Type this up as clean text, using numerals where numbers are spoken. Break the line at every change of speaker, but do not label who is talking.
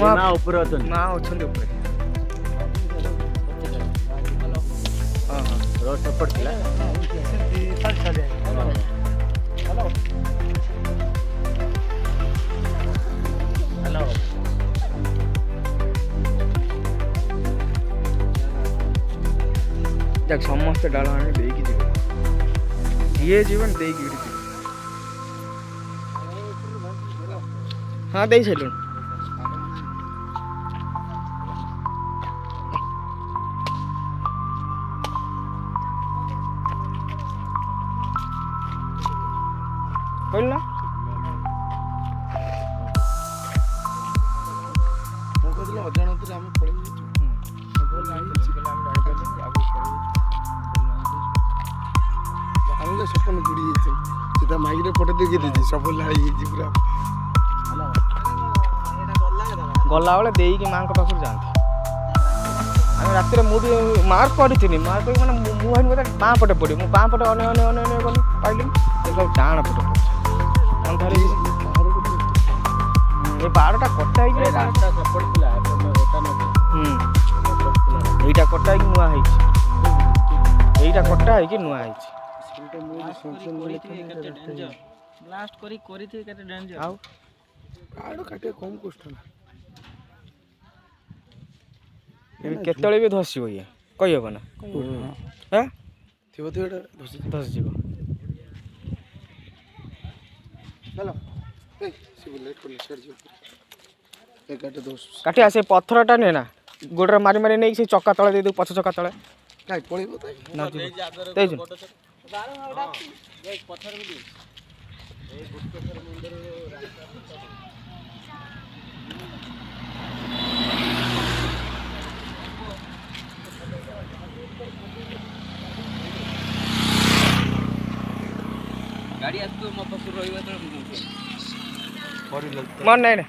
ना ऊपर अछन
ना अछन ऊपर हां हां
रोड सपोर्ट थिला हेलो हेलो
देख समस्त डाल आने देकी जीवन ये जीवन देकी हाँ दे चलू बोल ना
अजाणत आम पड़े सपन जुड़ी सीधा माइक पटे देखी सब लाड़ी पूरा
गला बेले देकी माँ पाखर जाती आम रात मुझे मार्क पड़ी मार्क मैंने मुझे बोलते बाँ पटे पड़ी मुझे बाँ पटे अने अने अने गली पाइली डाण पटे पड़ी ये बारटा कटा
रास्ता सपोर्ट थिला
एटा कटा नुआ एटा कटा है कि नुआ
ब्लास्ट करी करी थी केते डेंजर
आउ
आड़ो काटे कम कष्ट ना
केतळे भी धसिबो ये कहि होबो ना हैं
थिबो तो एटा
धस जीवो
चलो ए सिबो लेट कर शेयर जो ए काटे दोस
काटे आसे पत्थरटा ने ना गोडरे मारी मारी नै से चक्का तळे दे दू पछ चक्का तळे
काय पळिबो ताई
ना तेज
एक पत्थर भी ए गुप्तेश्वर मंदिर गाड़ी आसतो मत सुर रहिबो तो
मन नै